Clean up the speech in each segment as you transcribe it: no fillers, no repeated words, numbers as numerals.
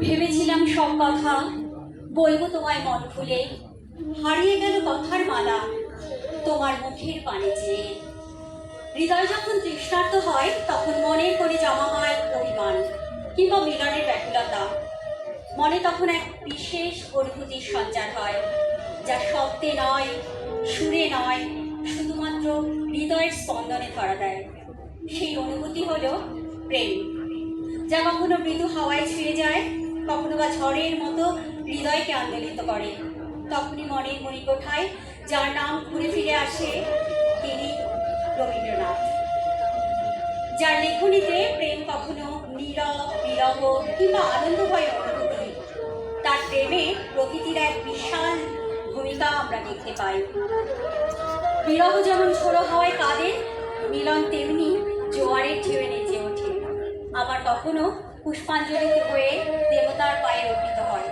ভেবেছিলাম সব কথা বলবো তোমায় মন খুলে, হারিয়ে গেল কথার মালা তোমার মুখের পানে চেয়ে। হৃদয় যখন তৃষ্ণার্ত হয় তখন মনের করে জমা হয় অভিমান কিংবা মিলনের ব্যাকুলতা। মনে তখন এক বিশেষ অনুভূতির সঞ্চার হয়, যা শব্দে নয়, সুরে নয়, শুধুমাত্র হৃদয়ের স্পন্দনে ধরা দেয়। সেই অনুভূতি হলো প্রেম, যা কখনো মৃদু হাওয়ায় ছেড়ে যায়, কখনো বা ঝড়ের মতো হৃদয়কে আন্দোলিত করে। তখনই মনের মণিকোঠায় যার নাম ঘুরে ফিরে আসে, তিনি রবীন্দ্রনাথ, যার লেখনীতে প্রেম কখনো নীরব, বিরহ কিংবা আনন্দময় অনুভূতি। তার প্রেমে প্রকৃতির এক বিশাল ভূমিকা আমরা দেখতে পাই। বিরহ যেমন ঝোড়ো হাওয়ায় কাঁদে, মিলন তেমনি জোয়ারের ঢেউয়ে নেচে ওঠে। আবার কখনো পুষ্পাঞ্জলিতে হয়ে দেবতার পায়ে অর্পিত হয়।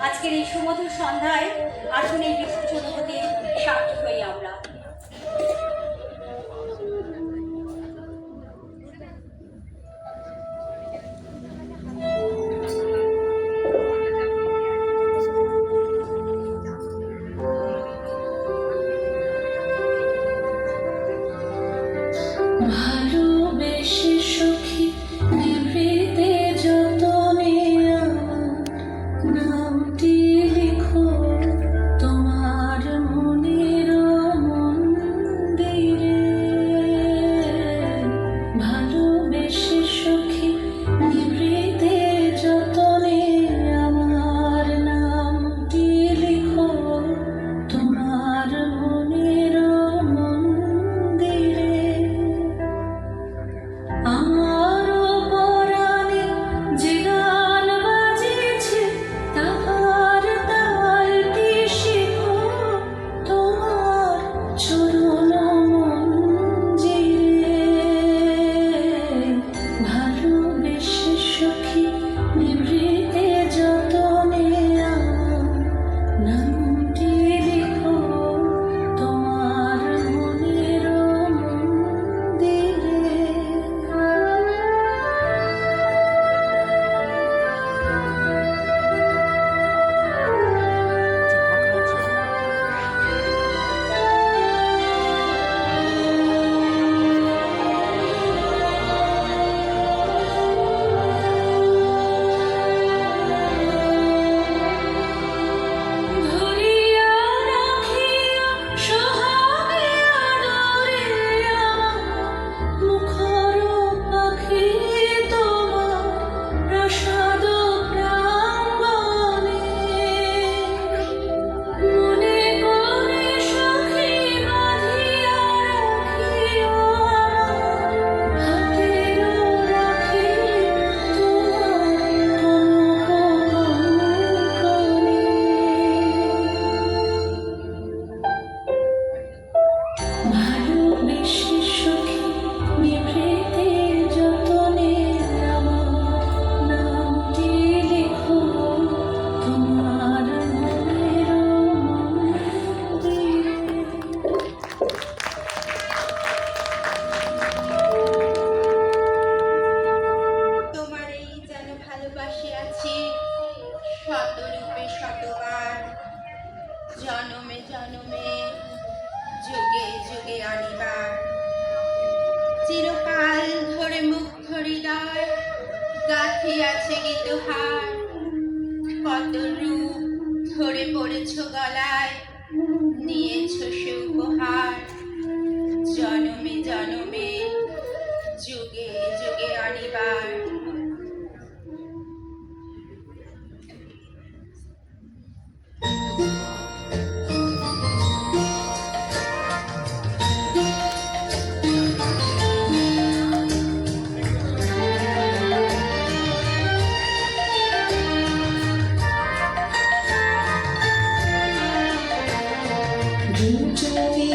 আজকের এই সুমধুর সন্ধ্যায় আসুন এই বিশেষ অনুভূতির সাক্ষী হই আমরা। ভালোবেসে সখী নিভৃতে যতনে নামটি লিখো তোমার মনের মন্দিরে। ভালোবেসে সখী নিভৃতে যতনে আমার নামটি লিখো তোমার মনের মন্দিরে। আমার পরাণে যে গান বাজেছে তাহার তালটি শিখো তোমার চরণ মঞ্জিরে। ভালোবেসে সখী নিভৃতে যতনে আমার নামটি লিখো তোমার মনের মন্দিরে। ধরিয়া রাখিয়া সোহাগে আদরে আমার মুখর পাখি তোমার প্রসাদ প্রাঙ্গণে। মনে করে সখী বাঁধিয়া রাখিও আমার হাতের রাখি তোমার কনকনে। ভালোবেসে সখী নিভৃতে যতনে আমার নামটি লিখো তোমার মনের মন্দিরে। তোমারই যেন ভালোবাসি আছি শতরূপে শতবার, জনমে জনমে যুগে যুগে আনিবার। চিরকাল ধরে মুগ্ধ হৃদয় গাঁথিয়াছে গীতহার, কত রূপ ধরে পড়েছ গলায়, নিয়েছ সে উপহার। জনমে জনমে যুগে যুগে আনিবার। You to me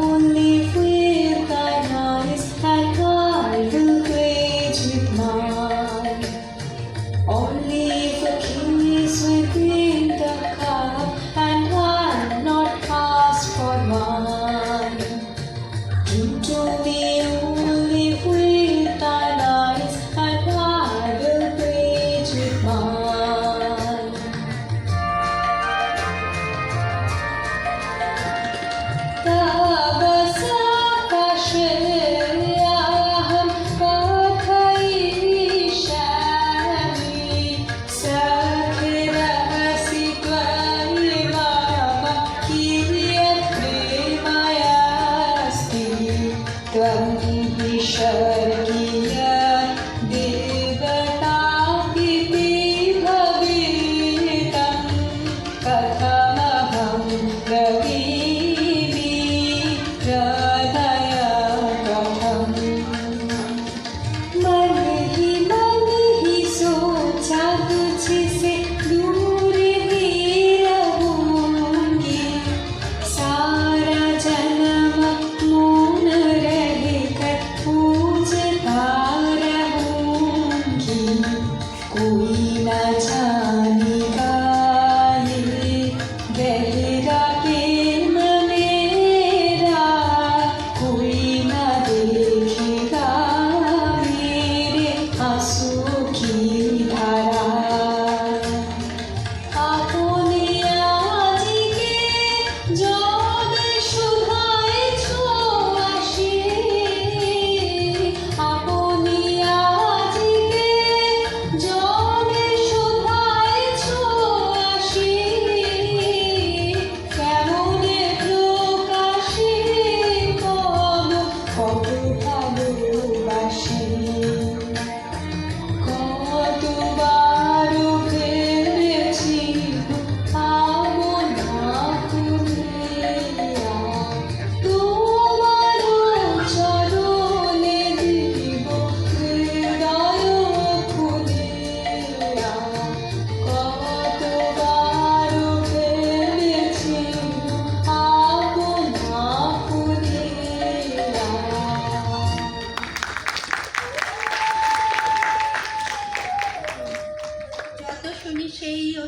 only with thine eyes, and I will wage with mine.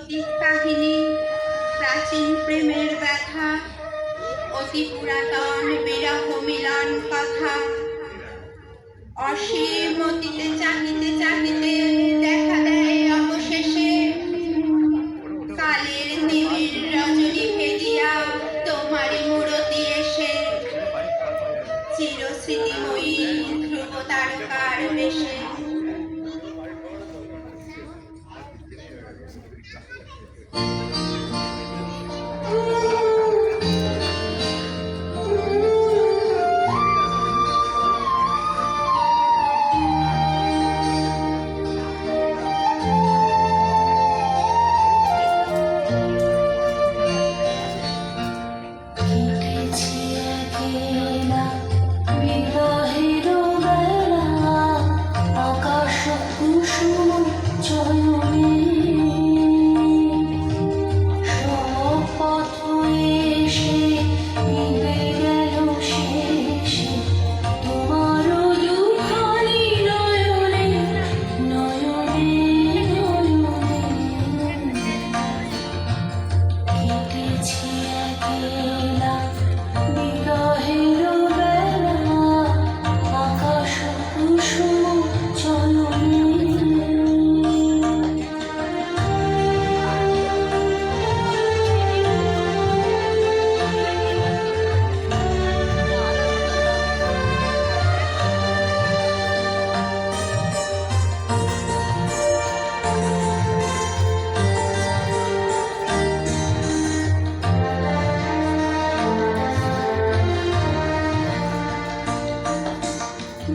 অতীত কাহিনী, প্রাচীন প্রেমের ব্যথা, অতি পুরাতন বিরহ মিলন কথা। অসীম অতীতে চাহিতে চাহিতে দেখা দেয় অবশেষে কালের নিবিড় রজনী ভেদিয়া তোমারই মূরতি এসে চিরস্মৃতিময়ী ধ্রুব তারকার বেশে। কেটেছে একলা বিরহের বেলা, আকাশ কুসুম চয়নে। সব পথ এসে মিলে গেল শেষে তোমার দুখানি নয়নে নয়নে নয়নে। কেটেছে একলা বিরহের বেলা, আকাশ কুসুম চয়নে।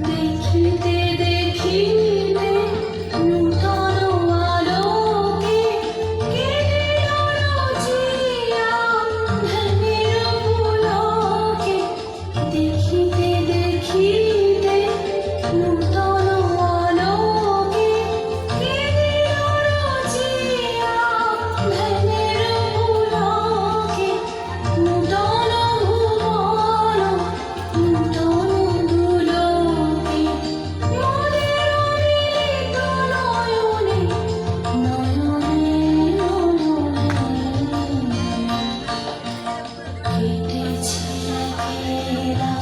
দেখিতে দেখিতে নূতন আলোকে কেড়ে রচিয়া ধ্যানের পুলকে। দেখিতে দেখিতে নূতন আলোকে কেড়ে রচিয়া ধ্যানের পুলকে। নূতন ভুবন নূতন দুলোকে মোদের মিলিত নয়নে নয়নে নয়নে। কেটেছে একলা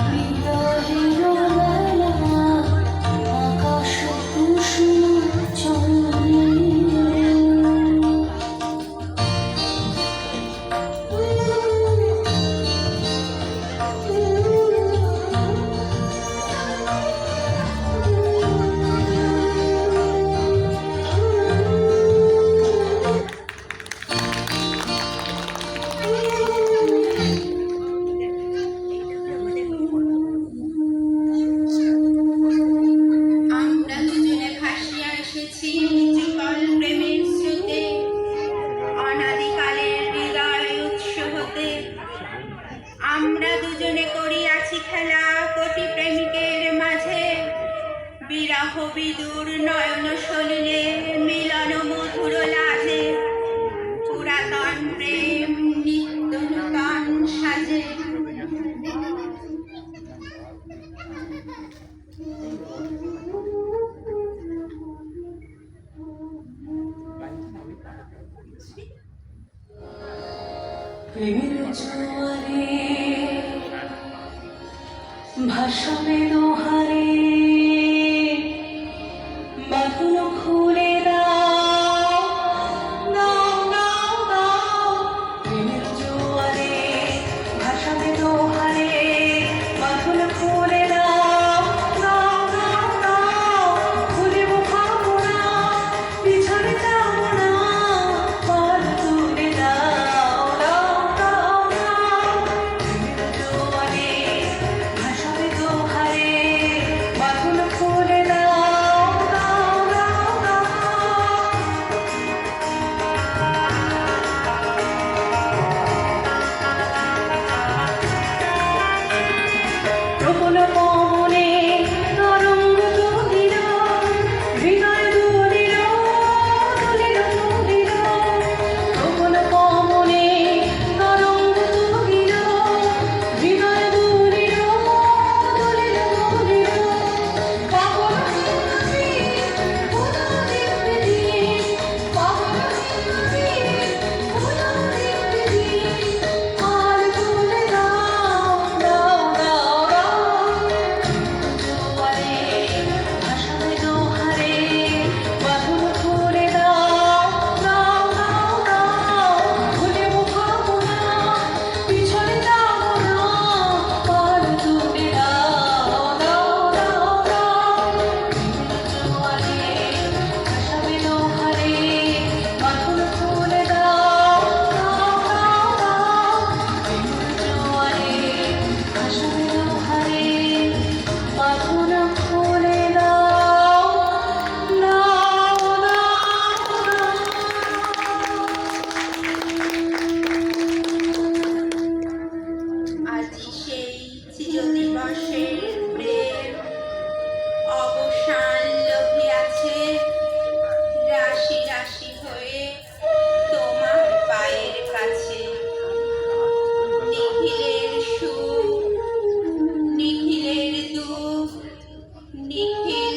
বিরহের বেলা, আকাশ কুসুম চয়নে। আমরা দুজনে ভাসিয়া এসেছি যুগল প্রেমের স্রোতে, অনাদিকালের হৃদয় উৎস হতে। আমরা দুজনে করিয়াছি খেলা কোটি প্রেমিকের মাঝে, বিরহ বিদুর নয়ন সলিলে মিলন মধুর লাজে। পুরাতন প্রেম নিত্য নূতন সাজে। প্রেমের জোয়ারে ভাসবে দোহারে, বাঁধন খুলে দাও দাও দাও দাও। প্রেমের জোয়ারে ভাসবে দোহারে, বাঁধন খুলে দাও দাও দাও দাও। খুলিব খাবো না পিছনে যাবো না, পাল তুলে দাও দাও দাও দাও। প্রেমের জোয়ারে ভাসবে দোহারে, বাঁধন খুলে দাও দাও দাও দাও। নিখিল